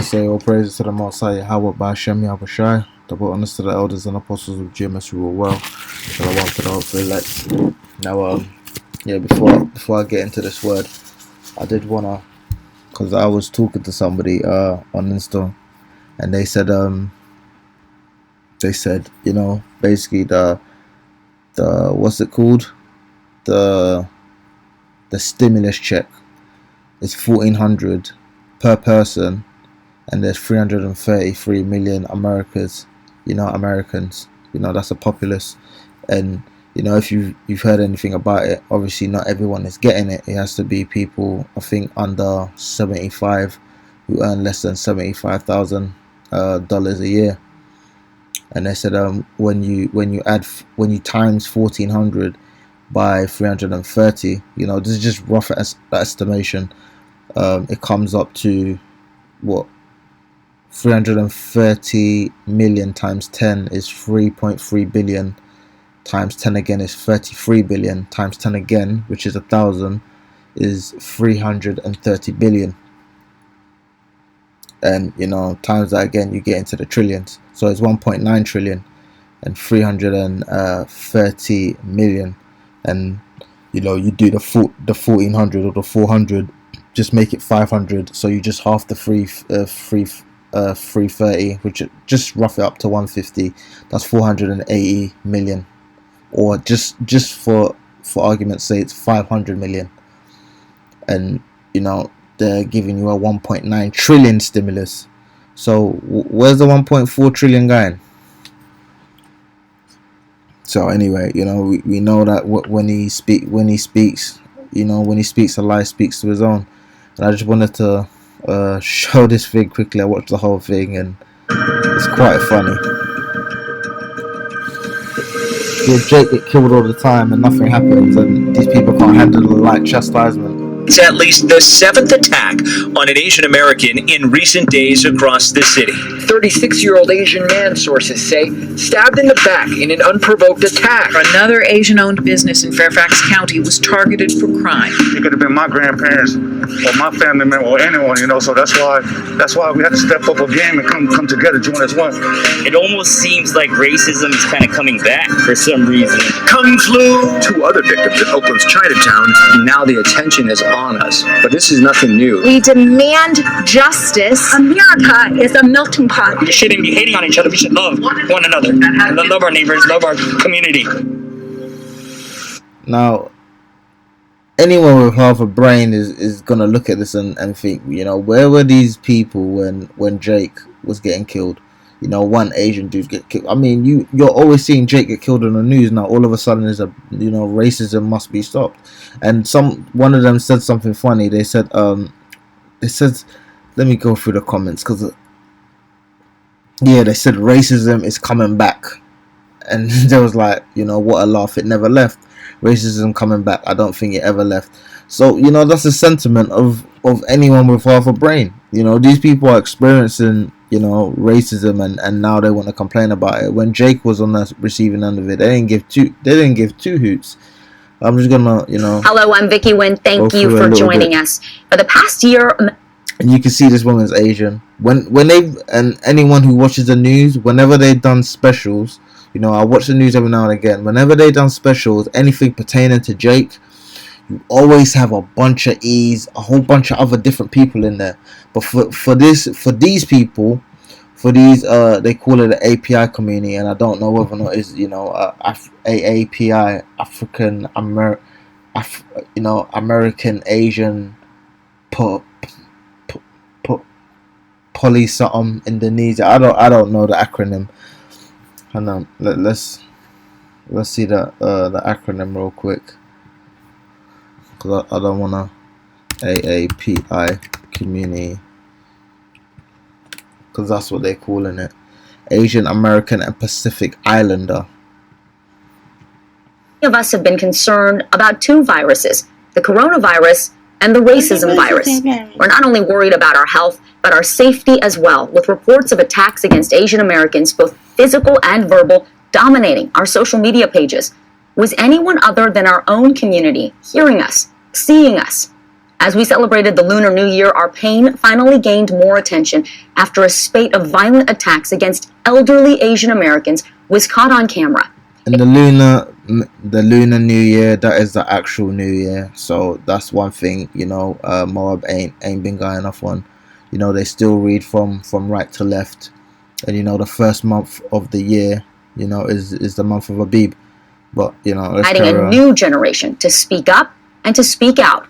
say all praises to the Most High Yahweh Ba'Shem Yahushai. Double honors to the elders and apostles of GMS who were well. Shalom to the hopeful elect. Now, before I get into this word, I did wanna, cause I was talking to somebody on Insta, and they said basically the what's it called, the stimulus check is $1,400 per person, and there's 333 million Americans. That's a populace. And if you've heard anything about it, obviously not everyone is getting it. It has to be people, I think, under 75 who earn less than $75,000 a year. And they said when you times 1,400 by 330, this is just rough estimation. It comes up to what? 330 million times 10 is 3.3 billion, times 10 again is 33 billion, times 10 again, which is 1,000, is 330 billion. And times that again, you get into the trillions. So it's 1.9 trillion and 330 million. And you do the 1,400 or the 400, just make it 500. So you just half the 330, which just rough it up to 150. That's 480 million, or just for argument's sake, it's 500 million. And they're giving you a 1.9 trillion stimulus. So where's the 1.4 trillion going? So anyway, we know that when he speaks, Allah speaks to his own. And I just wanted to show this thing quickly. I watched the whole thing and it's quite funny. Jake get killed all the time and nothing happens, and these people can't handle the light chastisement. It's at least the 7th attack on an Asian American in recent days across the city. 36-year-old Asian man, sources say, stabbed in the back in an unprovoked attack. Another Asian-owned business in Fairfax County was targeted for crime. It could have been my grandparents or my family member or anyone, so that's why we had to step up a game and come together, join as one. It almost seems like racism is kind of coming back for some reason. Kung flu! 2 other victims in Oakland's Chinatown, and now the attention is on us. But this is nothing new. We demand justice. America is a melting pot. We shouldn't be hating on each other. We should love one another and love our neighbors, love our community. Now, anyone with half a brain is gonna look at this and think, where were these people when Jake was getting killed? One Asian dude get killed. I mean, you're always seeing Jake get killed on the news. Now all of a sudden is racism must be stopped. And one of them said something funny. They said let me go through the comments, because they said racism is coming back, and there was like, what a laugh, it never left. Racism coming back, I don't think it ever left. So that's the sentiment of anyone with half a brain. These people are experiencing racism, and now they want to complain about it. When Jake was on the receiving end of it, they didn't give two hoots. I'm just gonna Hello, I'm Vicky Wynn. Thank you for joining us. For the past year, and you can see this woman's Asian. When they, and anyone who watches the news, whenever they've done specials, I watch the news every now and again. Whenever they done specials, anything pertaining to Jake, you always have a bunch of E's, a whole bunch of other different people in there. But for these people, they call it the API community, and I don't know whether or not it's AAPI, African American Asian Poly something Indonesia. I don't know the acronym. Hang on, let's see the acronym real quick, because I don't wanna AAPI community, because that's what they're calling it. Asian American and Pacific Islander. many of us have been concerned about 2 viruses, the coronavirus and the racism virus. We're not only worried about our health, but our safety as well, with reports of attacks against Asian Americans, both physical and verbal, dominating our social media pages. Was anyone other than our own community hearing us, seeing us? As we celebrated the Lunar New Year, our pain finally gained more attention after a spate of violent attacks against elderly Asian Americans was caught on camera. And the Lunar New Year, that is the actual New Year. So that's one thing, you know, Moab ain't been going off on. You know, they still read from right to left. And you know, the first month of the year, you know, is the month of Abib. But you know, let's Guiding a new generation to speak up and to speak out.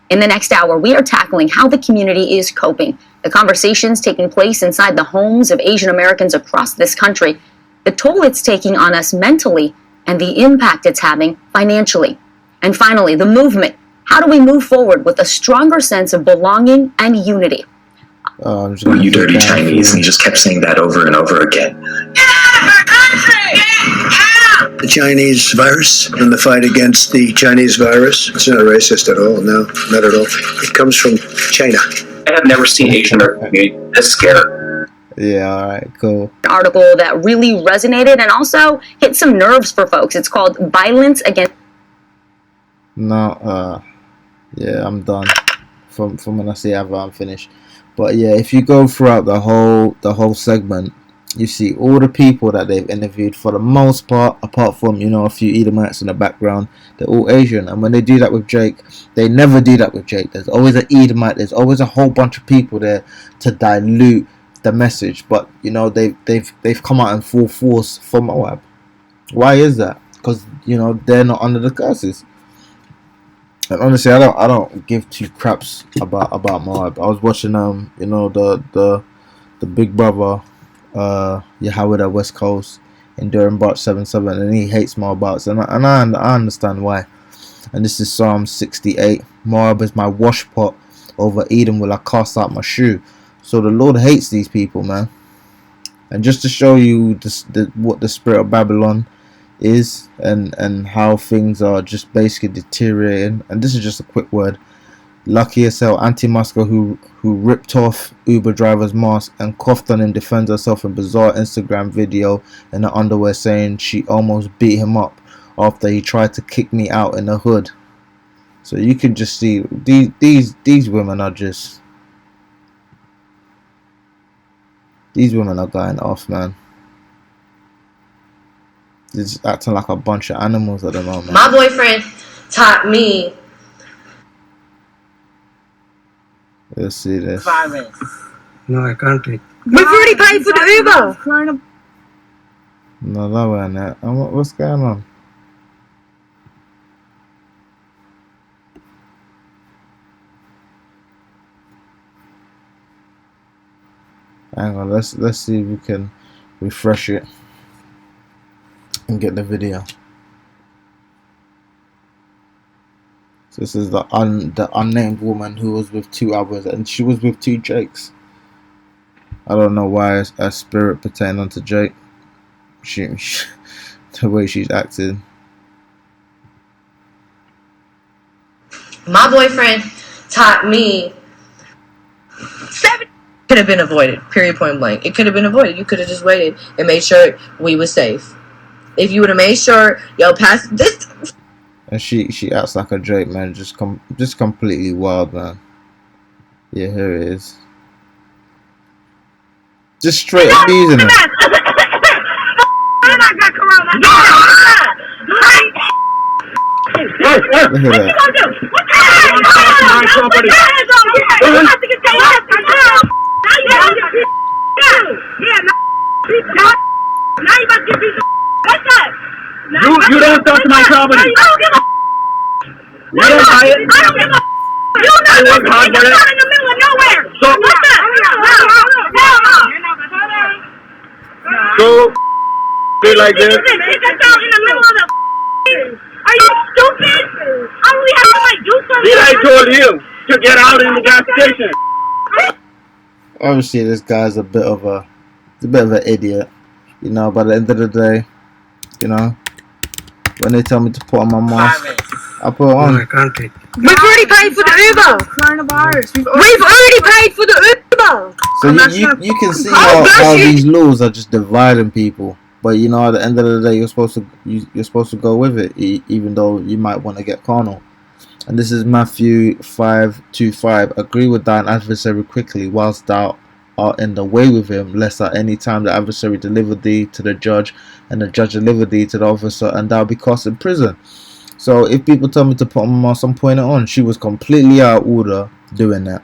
In the next hour, we are tackling how the community is coping, the conversations taking place inside the homes of Asian Americans across this country, the toll it's taking on us mentally, and the impact it's having financially. And finally, the movement. How do we move forward with a stronger sense of belonging and unity? You dirty Chinese, and he just kept saying that over and over again. The Chinese virus and the fight against the Chinese virus, it's not racist at all, no, not at all. It comes from China. I have never seen Asian American community this scared. Yeah, alright, cool. An article that really resonated and also hit some nerves for folks. It's called Violence Against... No, yeah, I'm done. From when I say ever, I'm finished. But yeah, if you go throughout the whole segment, you see all the people that they've interviewed, for the most part, apart from, you know, a few Edomites in the background, they're all Asian. And when they do that with Jake, they never do that with Jake. There's always an Edomite, there's always a whole bunch of people there to dilute the message. But you know, they've come out in full force for Moab. Why is that? Because, you know, they're not under the curses. And honestly, I don't give two craps about Moab. I was watching you know, the Big Brother Yahweh at West Coast, Enduring Bart 7-7, and he hates Moabites, and I understand why. And this is Psalm 68. Moab is my washpot, over Edom will I cast out my shoe. So the Lord hates these people, man. And just to show you what the spirit of Babylon is, and how things are just basically deteriorating, and this is just a quick word. Lucky SL Anti-Musker, who ripped off Uber driver's mask and coughed on him, defends herself in bizarre Instagram video in her underwear, saying she almost beat him up after he tried to kick me out in the hood. So you can just see these women are just, these women are going off, man. They're just acting like a bunch of animals at the moment. My boyfriend taught me. Let's see this. No, I can't take. We've already paid for the Uber. No, that wasn't it. What's going on? Hang on, let's see if we can refresh it and get the video. So this is the unnamed woman who was with two others, and she was with two Jakes. I don't know why a spirit pertaining to Jake. She the way she's acting. My boyfriend taught me. Could have been avoided. Period. Point blank. It could have been avoided. You could have just waited and made sure we were safe. If you would have made sure, yo, past this. And she acts like a Drake, man. Just completely wild, man. Yeah, here it is. Just straight abusing her. Look at that. You don't touch my property. You don't buy it. I don't give a. You know what's hard for it. You're in the middle of nowhere. So what's that? So be like this. Take us out in the middle of the. Are you stupid? I only have to like do something. Did I told you to get out in the gas station? Obviously, this guy's a bit of an idiot, you know. By the end of the day, you know, when they tell me to put on my mask, I put it on. No, I can't take. We've already paid for the Uber. Coronavirus. We've already paid for the Uber. So you can see how these laws are just dividing people. But you know, at the end of the day, you're supposed to go with it, even though you might want to get carnal. And this is Matthew 5:25. Agree with thine adversary quickly, whilst thou art in the way with him, lest at any time the adversary deliver thee to the judge, and the judge deliver thee to the officer, and thou be cast in prison. So if people tell me to put my mask on, point it on. She was completely out of order doing that.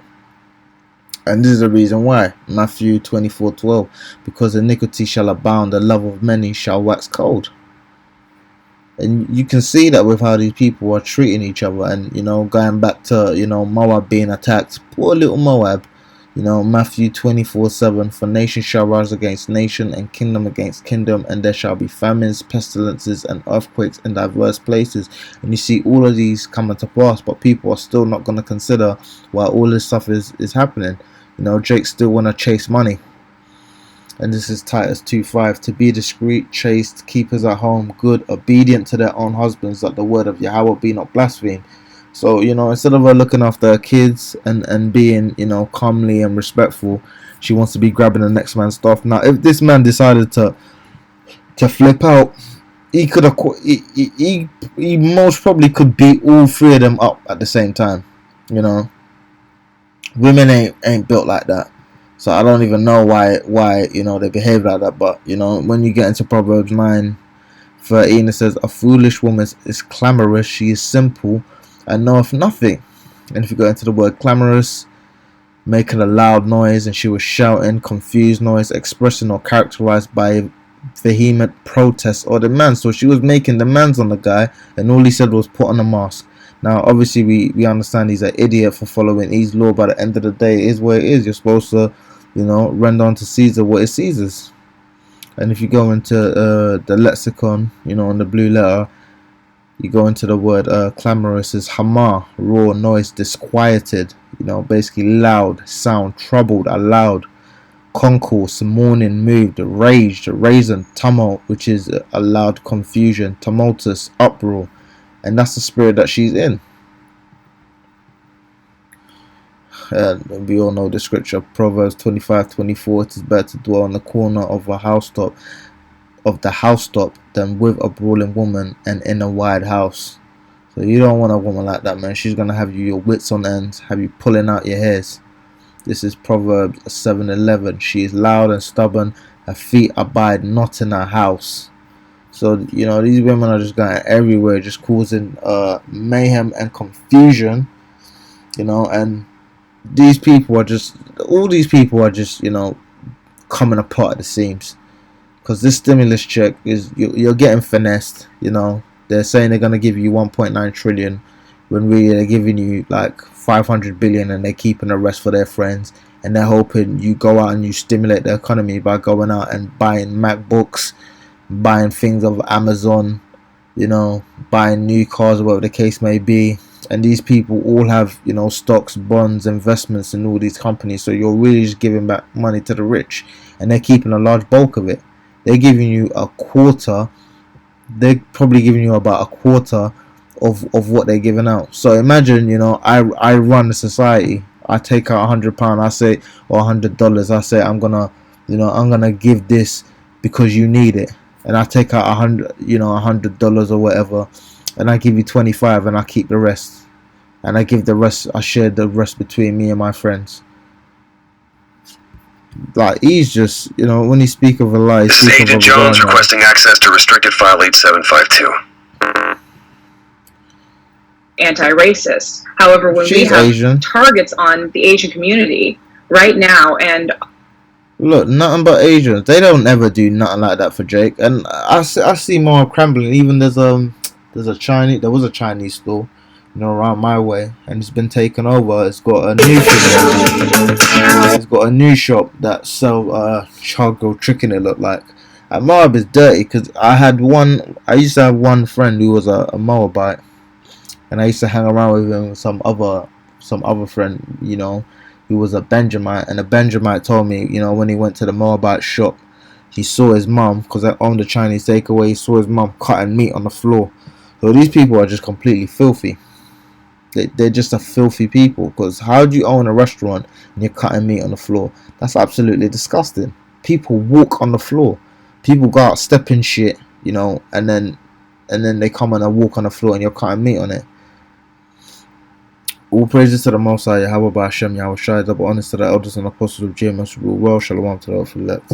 And this is the reason why. Matthew 24:12. Because iniquity shall abound, the love of many shall wax cold. And you can see that with how these people are treating each other. And, you know, going back to, you know, Moab being attacked. Poor little Moab. You know, Matthew 24:7. For nation shall rise against nation, and kingdom against kingdom, and there shall be famines, pestilences, and earthquakes in diverse places. And you see all of these coming to pass, but people are still not going to consider why all this stuff is happening. You know, Jake still want to chase money. And this is Titus 2:5. To be discreet, chaste, keepers at home, good, obedient to their own husbands, that the word of Yahweh be not blasphemed. So, you know, instead of her looking after her kids and being, you know, calmly and respectful, she wants to be grabbing the next man's stuff. Now, if this man decided to flip out, he could have, he most probably could beat all three of them up at the same time. You know, women ain't built like that. So I don't even know why you know they behave like that. But you know, when you get into Proverbs 9:13, it says, a foolish woman is clamorous, she is simple and knoweth nothing. And if you go into the word clamorous, making a loud noise, and she was shouting, confused noise, expressing or characterized by vehement protest or demand. So she was making demands on the guy, and all he said was put on a mask. Now obviously we understand he's an idiot for following his law, but at the end of the day, it is what it is. You're supposed to, you know, render unto Caesar what is Caesar's. And if you go into the lexicon, you know, on the blue letter, you go into the word clamorous is hamar, raw, noise, disquieted, you know, basically loud, sound, troubled, aloud, concourse, mourning, moved, raged, raisin, tumult, which is a loud confusion, tumultuous, uproar. And that's the spirit that she's in. And we all know the scripture, Proverbs 25:24. It is better to dwell on the corner of the housetop than with a brawling woman and in a wide house. So you don't want a woman like that, man. She's gonna have your wits on end, have you pulling out your hairs. This is Proverbs 7:11. She is loud and stubborn, her feet abide not in her house. So, you know, these women are just going everywhere, just causing mayhem and confusion, you know, and these people are just, all these people are just, you know, coming apart at the seams. Because this stimulus check is, you're getting finessed, you know. They're saying they're going to give you 1.9 trillion when really they're giving you like 500 billion, and they're keeping the rest for their friends. And they're hoping you go out and you stimulate the economy by going out and buying MacBooks, buying things of Amazon, you know, buying new cars, whatever the case may be. And these people all have, you know, stocks, bonds, investments in all these companies. So you're really just giving back money to the rich, and they're keeping a large bulk of it. They're giving you a quarter. They're probably giving you about a quarter of what they're giving out. So imagine, you know, I run the society. I take out £100, I say, or $100. I say I'm gonna give this because you need it, and I take out $100 or whatever, and I give you 25, and I keep the rest, and I give the rest. I share the rest between me and my friends. Like, he's just, you know, when he speak of a lie, this is Agent Jones requesting access to restricted file 8752. Anti-racist. However, when She's we have Asian. targets on the Asian community right now, and look, nothing but Asians. They don't ever do nothing like that for Jake. And I see more crumbling. Even there was a Chinese store, you know, around my way, and it's been taken over. It's got a new It's got a new shop that sell charcoal chicken, it looked like. And Moab is dirty, because I used to have one friend who was a Moabite, and I used to hang around with him with some other friend, you know, who was a Benjamite. And the Benjamite told me, you know, when he went to the Moabite shop, he saw his mum, because I owned the Chinese takeaway, he saw his mum cutting meat on the floor. So these people are just completely filthy. They're just a filthy people, because how do you own a restaurant and you're cutting meat on the floor? That's absolutely disgusting. People walk on the floor. People go out stepping shit, you know, and then they come on and walk on the floor and you're cutting meat on it. All praises to the Most High, Yahweh Ba'Shem, Yahweh Shai, double honest to the elders and apostles of JMS, rule well, shalom to the elect.